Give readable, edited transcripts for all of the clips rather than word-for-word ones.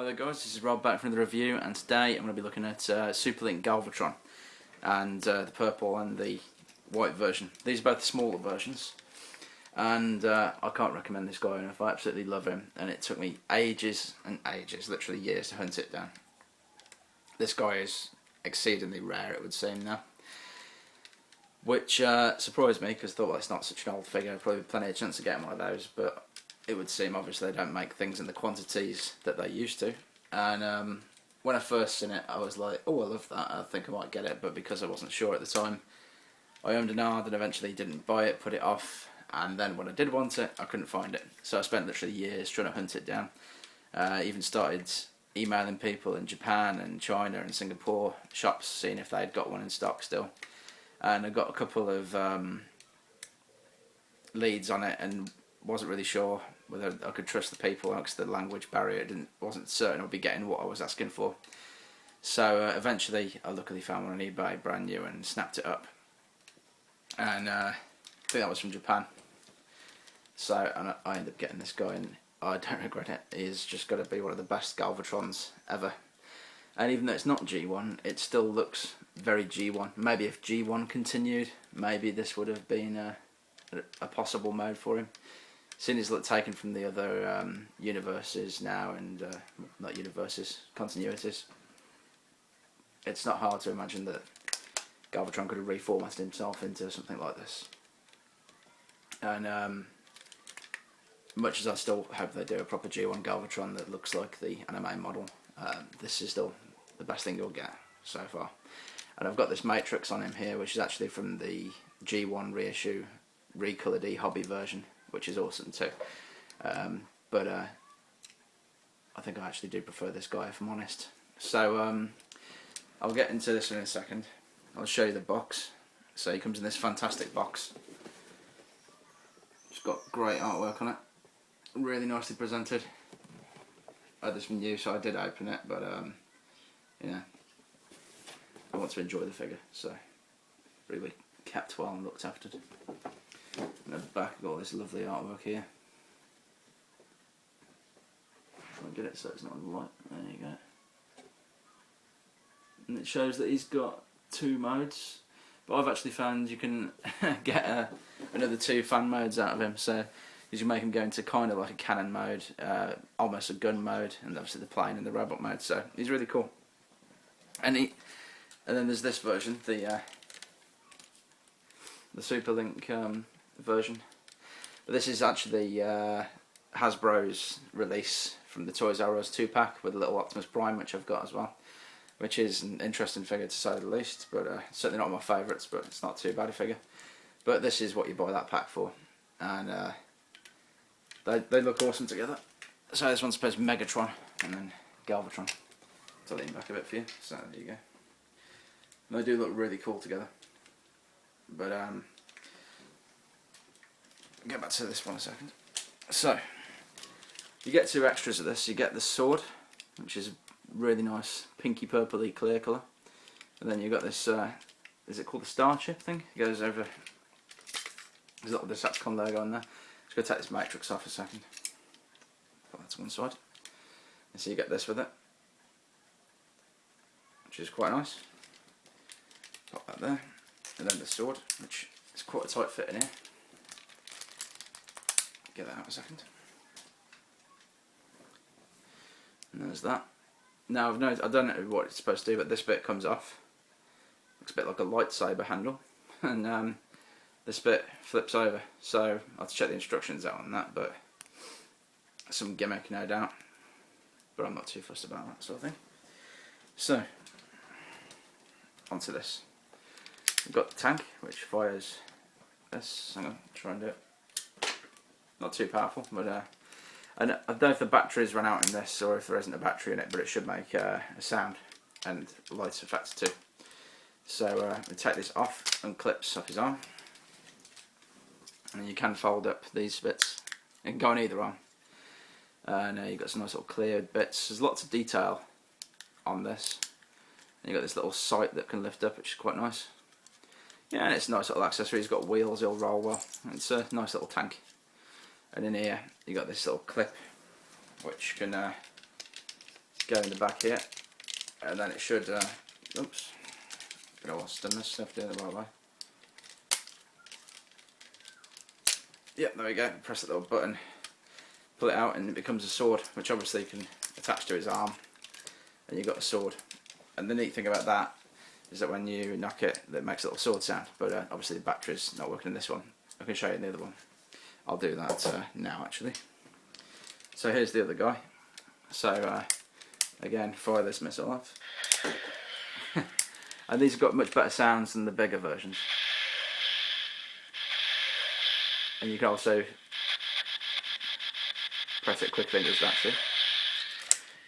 there guys, this is Rob back from the review, and today I'm going to be looking at Superlink Galvatron and the purple and the white version. These are both the smaller versions, and I can't recommend this guy enough. I absolutely love him, and it took me ages and ages, literally years, to hunt it down. This guy is exceedingly rare, it would seem now, which surprised me because I thought, well, it's not such an old figure, probably plenty of chance to get one of those, but it would seem obviously they don't make things in the quantities that they used to. And when I first seen it, I was like, oh, I love that, I think I might get it, but because I wasn't sure at the time, I owned an and eventually didn't buy it, put it off, and then when I did want it, I couldn't find it. So I spent literally years trying to hunt it down. Even started emailing people in Japan and China and Singapore shops, seeing if they had got one in stock still. And I got a couple of leads on it and wasn't really sure whether I could trust the people because the language barrier wasn't certain I'd be getting what I was asking for. So eventually I luckily found one on eBay brand new and snapped it up, and I think that was from Japan. So and I ended up getting this guy, and I don't regret it. He's just got to be one of the best Galvatrons ever. And even though it's not G1, it still looks very G1. Maybe if G1 continued, maybe this would have been a possible mode for him. Seeing as it's taken from the other universes now, and not universes, continuities, it's not hard to imagine that Galvatron could have reformatted himself into something like this. And much as I still hope they do a proper G1 Galvatron that looks like the anime model, this is still the best thing you'll get so far. And I've got this matrix on him here, which is actually from the G1 reissue recoloured hobby version, which is awesome too. But I think I actually do prefer this guy, if I'm honest. So I'll get into this in a second. I'll show you the box. So he comes in this fantastic box. It's got great artwork on it, really nicely presented. I had this from you, so I did open it, but you know, I want to enjoy the figure, so really kept well and looked after. And at the back I've got all this lovely artwork here. Try and get it so it's not in the light. There you go. And it shows that he's got 2 modes, but I've actually found you can get another 2 fan modes out of him. So you make him go into kind of like a cannon mode, almost a gun mode, and obviously the plane and the robot mode. So he's really cool. And then there's this version, the Superlink version. But this is actually Hasbro's release from the Toys R Us 2-pack with a little Optimus Prime, which I've got as well, which is an interesting figure to say the least, but certainly not my favourites, but it's not too bad a figure. But this is what you buy that pack for, and they look awesome together. So this one's supposed to be Megatron, and then Galvatron. So I'll lean back a bit for you, so there you go. And they do look really cool together. But get back to this one a second. So you get 2 extras of this. You get the sword, which is a really nice pinky purpley clear colour, and then you got this is it called the Starship thing? It goes over, there's a little Decepticon logo on there. Just going to take this matrix off a second, put that to one side, and so you get this with it, which is quite nice. Pop that there, and then the sword, which is quite a tight fit in here. Get that out a second. And there's that. Now I've noticed, I don't know what it's supposed to do, but this bit comes off. Looks a bit like a lightsaber handle, and this bit flips over. So I'll have to check the instructions out on that, but some gimmick no doubt. But I'm not too fussed about that sort of thing. So onto this. We've got the tank, which fires this. Hang on, try and do it. Not too powerful, but and I don't know if the batteries run out in this or if there isn't a battery in it, but it should make a sound and light effects too. So we take this off and clips off his arm, and you can fold up these bits. It can go on either arm. And you've got some nice little cleared bits. There's lots of detail on this. And you've got this little sight that can lift up, which is quite nice. Yeah, and it's a nice little accessory. It's got wheels, it'll roll well. It's a nice little tank. And in here you got this little clip which can go in the back here, and then it should. Oops, I lost done this stuff doing it the right way. Yep, there we go. Press that little button, pull it out, and it becomes a sword, which obviously you can attach to his arm, and you've got a sword. And the neat thing about that is that when you knock it, that makes a little sword sound. But obviously the battery's not working in this one. I can show you in the other one. I'll do that now, actually. So here's the other guy. So again, fire this missile off. And these have got much better sounds than the bigger versions. And you can also press it quickly and it does that too.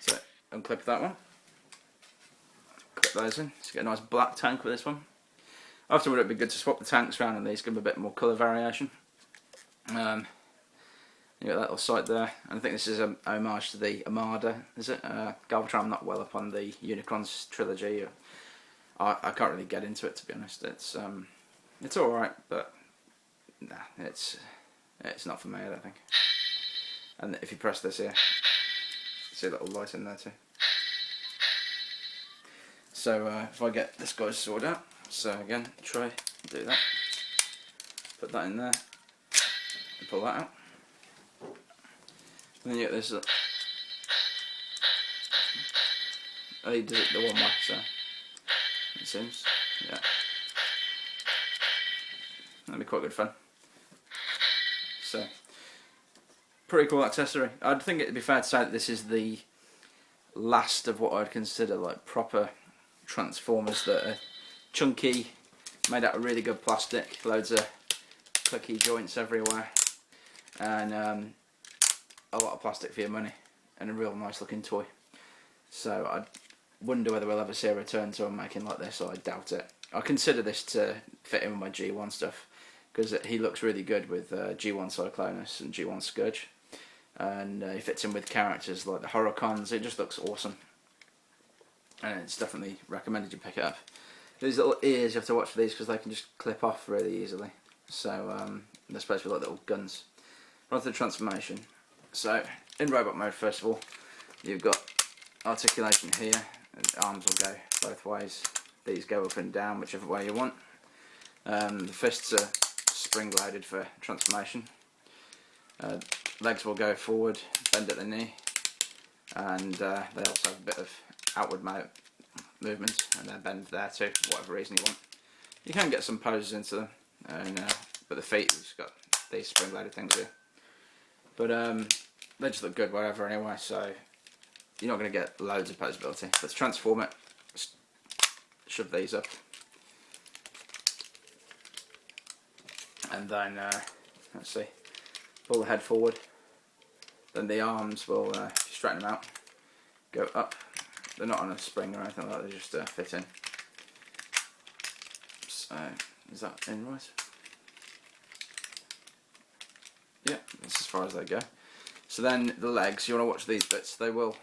So unclip that one. Clip those in. So get a nice black tank with this one. Afterward it'd be good to swap the tanks around on these, give them a bit more colour variation. You got that little sight there, and I think this is an homage to the Armada, is it? Galvatron. I'm not well up on the Unicron's trilogy. I can't really get into it, to be honest. It's alright, but nah, it's not for me, I don't think. And if you press this here, see a little light in there too. So if I get this guy's sword out, so again, try do that. Put that in there, and pull that out. And then you get this. Oh, he does it the one way, so it seems. Yeah. That'd be quite good fun. So, pretty cool accessory. I'd think it'd be fair to say that this is the last of what I'd consider like proper Transformers that are chunky, made out of really good plastic, loads of clicky joints everywhere, and a lot of plastic for your money, and a real nice looking toy. So I wonder whether we'll ever see a return to them making like this, or I doubt it. I consider this to fit in with my G1 stuff, because he looks really good with G1 Cyclonus and G1 Scourge, and he fits in with characters like the Horrorcons. It just looks awesome, and it's definitely recommended you pick it up. These little ears, you have to watch for these because they can just clip off really easily. So they're supposed to be like little guns. Right to the transformation. So in robot mode, first of all, you've got articulation here, and the arms will go both ways. These go up and down whichever way you want. The fists are spring loaded for transformation. Legs will go forward, bend at the knee, and they also have a bit of outward movement, and then bend there too, for whatever reason you want. You can get some poses into them, and, but the feet have just got these spring loaded things here. But they just look good wherever anyway, so you're not going to get loads of posability. Let's transform it, just shove these up, and then let's see, pull the head forward, then the arms will, if you straighten them out, go up. They're not on a spring or anything like that, they just fit in. So, is that in right? Yeah, that's as far as they go. So then the legs, you want to watch these bits, they will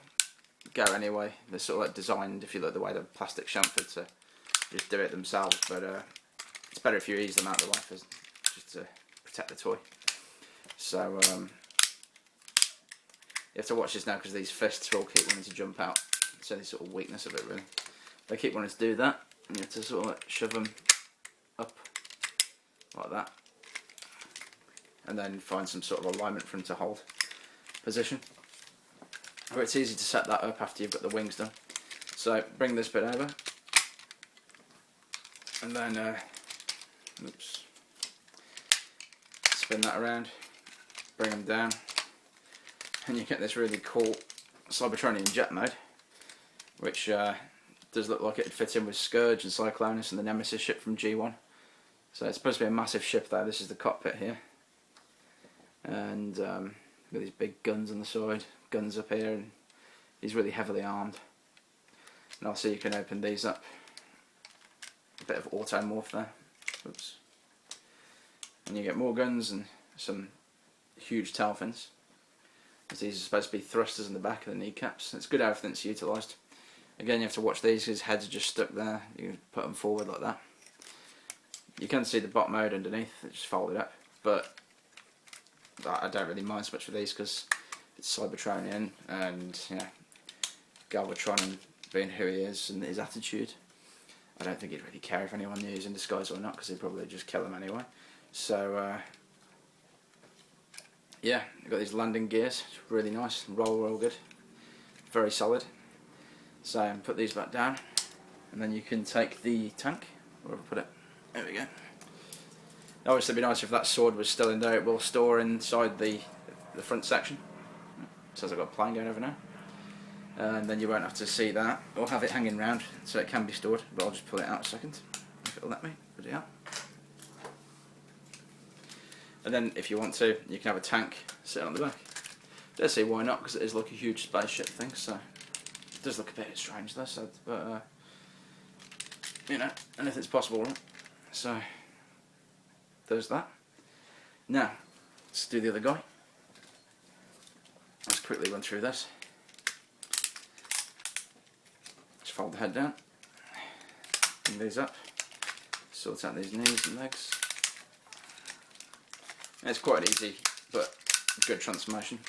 go anyway. They're sort of like designed, if you look the way the plastic chamfered, to just do it themselves, but it's better if you ease them out of the way, just to protect the toy. So you have to watch this now because these fists will keep wanting to jump out. It's any sort of weakness of it really. They keep wanting to do that, and you have to sort of like shove them up like that, and then find some sort of alignment for them to hold position. But it's easy to set that up after you've got the wings done. So bring this bit over, and then oops, spin that around, bring them down, and you get this really cool Cybertronian jet mode, which does look like it would fit in with Scourge and Cyclonus and the Nemesis ship from G1. So it's supposed to be a massive ship there. This is the cockpit here, and with these big guns on the side, guns up here, and he's really heavily armed. And also you can open these up, a bit of automorph there, oops, and you get more guns and some huge tail fins. These are supposed to be thrusters in the back of the kneecaps. It's good how everything's utilised. Again, you have to watch these, his heads are just stuck there. You can put them forward like that. You can see the bot mode underneath, it's just folded up, but I don't really mind so much for these because it's Cybertronian, and you know, Galvatron and being who he is and his attitude, I don't think he'd really care if anyone knew he was in disguise or not, because he'd probably just kill him anyway. So yeah, you've got these landing gears, it's really nice, roll real good, very solid. So put these back down, and then you can take the tank, wherever I put it, there we go. Obviously it'd be nice if that sword was still in there. It will store inside the front section. It says I've got a plane going over now. And then you won't have to see that, or have it hanging around, so it can be stored, but I'll just pull it out a second, if it'll let me, put it out. And then if you want to, you can have a tank sitting on the back. Dare say why not, because it is like a huge spaceship thing, so it does look a bit strange though, so, but you know, anything's possible, right? So there's that. Now, let's do the other guy. Let's quickly run through this. Just fold the head down, bring these up, sort out these knees and legs. And it's quite an easy but good transformation.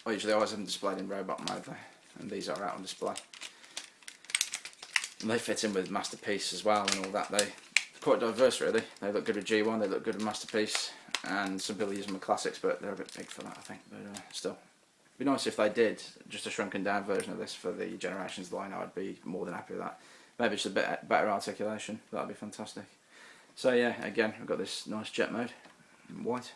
I usually always have them displayed in robot mode though, and these are out on display. And they fit in with Masterpiece as well and all that. They're quite diverse really. They look good with G1, they look good with Masterpiece, and some people use them with Classics, but they're a bit big for that I think, but still. It'd be nice if they did just a shrunken down version of this for the Generations line. I'd be more than happy with that. Maybe just a bit better articulation, that'd be fantastic. So yeah, again, we've got this nice jet mode in white.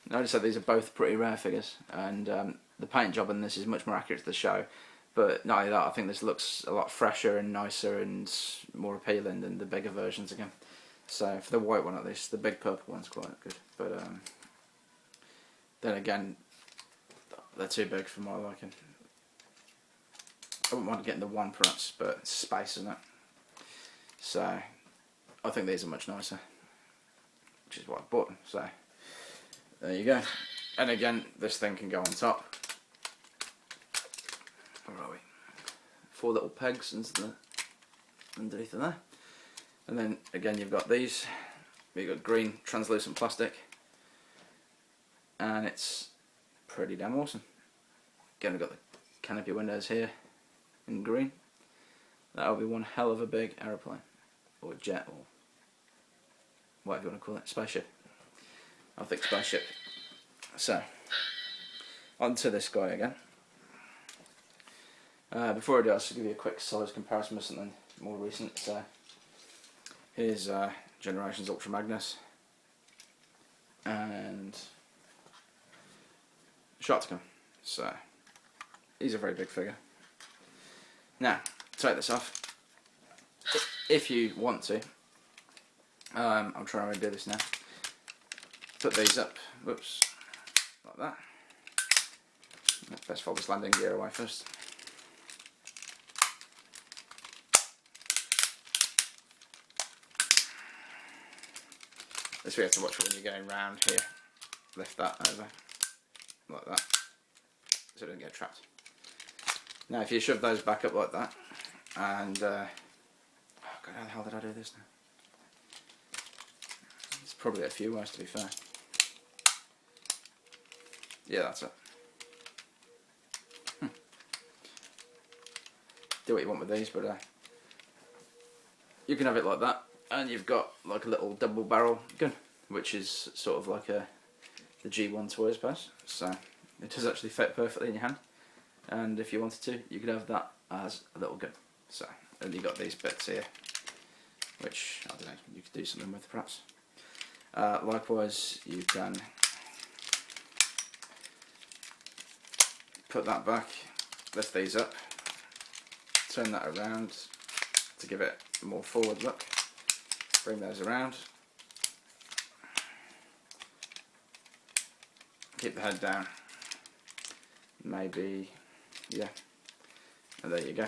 Notice that these are both pretty rare figures, and the paint job on this is much more accurate to the show, but not only that, I think this looks a lot fresher and nicer and more appealing than the bigger versions again. So for the white one at least, the big purple one's quite good, but then again, they're too big for my liking. I wouldn't mind getting the one perhaps, but it's space, isn't it? So I think these are much nicer, which is what I bought them, so there you go. And again, this thing can go on top. Where are we? 4 little pegs into the underneath of there. And then again you've got these. You've got green translucent plastic. And it's pretty damn awesome. Again, we've got the canopy windows here in green. That'll be one hell of a big aeroplane, or jet, or whatever you want to call it, spaceship. I think spaceship. So, on to this guy again. Before I do, I'll just give you a quick size comparison with something more recent. So, here's Generations Ultra Magnus and Shotgun. So, he's a very big figure. Now, take this off. If you want to, I'm trying to do this now. Put these up, whoops, like that. Best fold this landing gear away first. This we have to watch for when you're going round here. Lift that over, like that, so it doesn't get trapped. Now if you shove those back up like that, and oh God, how the hell did I do this now? There's probably a few ways to be fair. Yeah, that's it. Do what you want with these, but you can have it like that, and you've got like a little double barrel gun, which is sort of like the G1 toy, I suppose. So it does actually fit perfectly in your hand, and if you wanted to, you could have that as a little gun. So, and you've got these bits here, which I don't know, you could do something with perhaps. Likewise, you can put that back, lift these up, turn that around to give it a more forward look, bring those around, keep the head down, maybe, yeah, and there you go,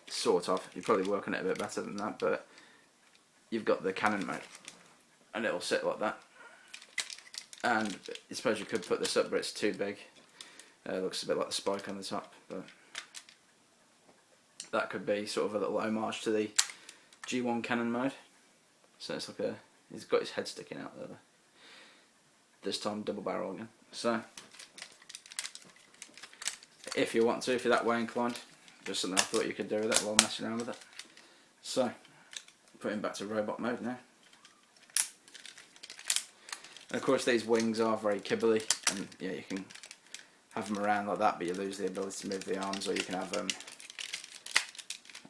sort of. You're probably working it a bit better than that, but you've got the cannon mode, and it'll sit like that. And I suppose you could put this up, but it's too big. It looks a bit like the spike on the top, but that could be sort of a little homage to the G1 cannon mode. So it's like he's got his head sticking out there. This time double barrel again. So if you want to, if you're that way inclined. Just something I thought you could do with it while messing around with it. So, put him back to robot mode now. And of course these wings are very kibbly, and yeah, you can have them around like that, but you lose the ability to move the arms, or you can have them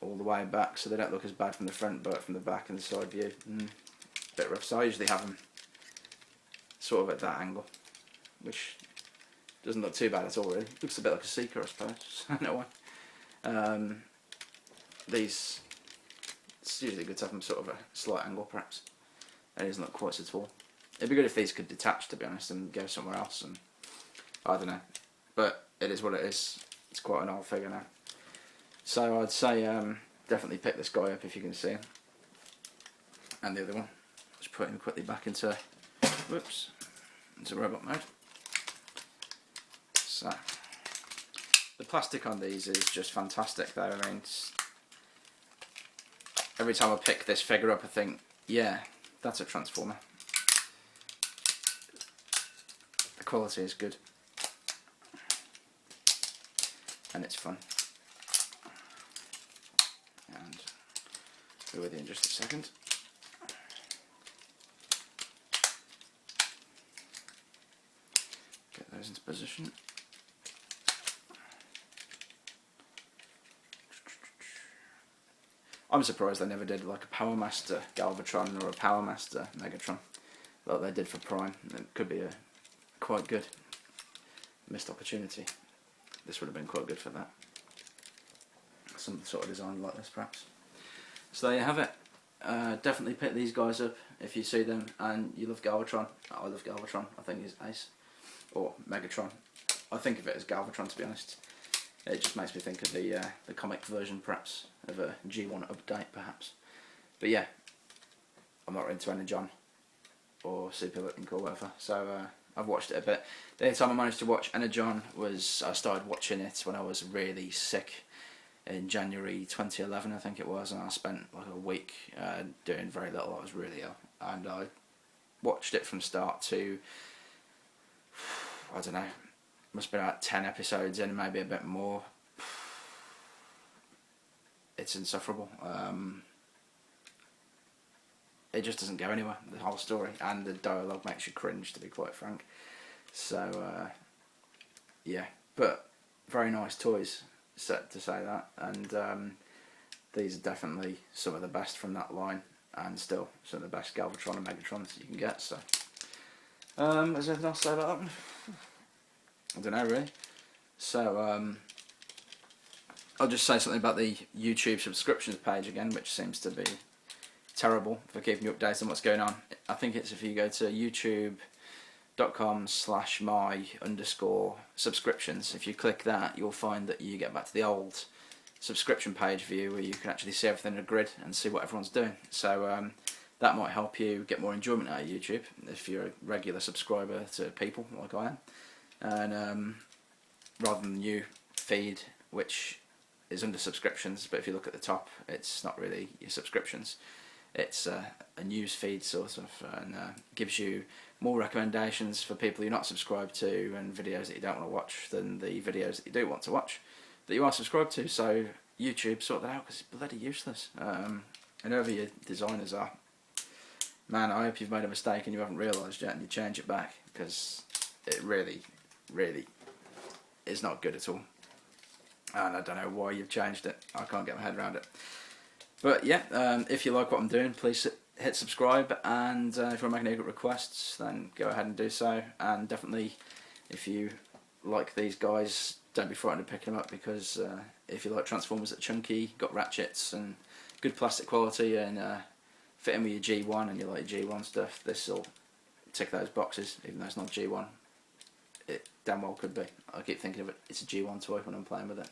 all the way back so they don't look as bad from the front, but from the back and the side view, bit rough. So I usually have them sort of at that angle, which doesn't look too bad at all really. Looks a bit like a Seeker, I suppose. I don't know why. These, it's usually good to have them sort of a slight angle perhaps. It doesn't look quite so tall. It'd be good if these could detach, to be honest, and go somewhere else, and I don't know. But it is what it is. It's quite an old figure now. So I'd say definitely pick this guy up if you can see him. And the other one. Just put him quickly back into, whoops, into robot mode. So, the plastic on these is just fantastic though. I mean, every time I pick this figure up I think, yeah, that's a Transformer. The quality is good. And it's fun. And be with you in just a second. Get those into position. I'm surprised they never did like a Power Master Galvatron or a Power Master Megatron like they did for Prime. It could be a quite good missed opportunity. This would have been quite good for that. Some sort of design like this perhaps. So there you have it. Definitely pick these guys up if you see them and you love Galvatron. I love Galvatron, I think he's ace. Or Megatron. I think of it as Galvatron, to be honest. It just makes me think of the comic version perhaps, of a G1 update perhaps. But yeah, I'm not into Energon or Superlink or whatever, so I've watched it a bit. The only time I managed to watch Energon was, I started watching it when I was really sick in January 2011 I think it was, and I spent like a week doing very little. I was really ill, and I watched it from start to, I don't know, must be about 10 episodes in, maybe a bit more. It's insufferable. It just doesn't go anywhere, the whole story, and the dialogue makes you cringe, to be quite frank. So yeah, but very nice toys, set to say that, and these are definitely some of the best from that line, and still some of the best Galvatron and Megatrons that you can get. So is there anything else to say about that one? I don't know really. So I'll just say something about the YouTube subscriptions page again, which seems to be terrible for keeping you updated on what's going on. I think it's if you go to youtube.com/my_subscriptions, if you click that you'll find that you get back to the old subscription page view where you can actually see everything in a grid and see what everyone's doing. So that might help you get more enjoyment out of YouTube if you're a regular subscriber to people like I am. And rather than the new feed, which is under subscriptions, but if you look at the top, it's not really your subscriptions. It's a news feed sort of, and gives you more recommendations for people you're not subscribed to, and videos that you don't want to watch than the videos that you do want to watch that you are subscribed to. So YouTube, sort that out, because it's bloody useless. And whoever your designers are, man, I hope you've made a mistake and you haven't realised yet and you change it back, because it really is not good at all. And I don't know why you've changed it. I can't get my head around it. But yeah, if you like what I'm doing, please hit subscribe, and if you want to make any good requests, then go ahead and do so. And definitely, if you like these guys, don't be frightened of picking them up, because if you like Transformers that are chunky, got ratchets and good plastic quality, and fit in with your G1 and you like your G1 stuff, this will tick those boxes, even though it's not G1. It damn well could be. I keep thinking of it, it's a G1 toy when I'm playing with it.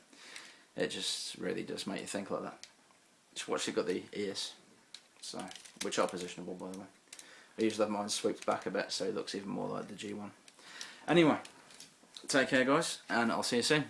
It just really does make you think like that. Just watch, you've got the ears, so, which are positionable by the way. I usually have mine swooped back a bit so it looks even more like the G1. Anyway, take care guys, and I'll see you soon.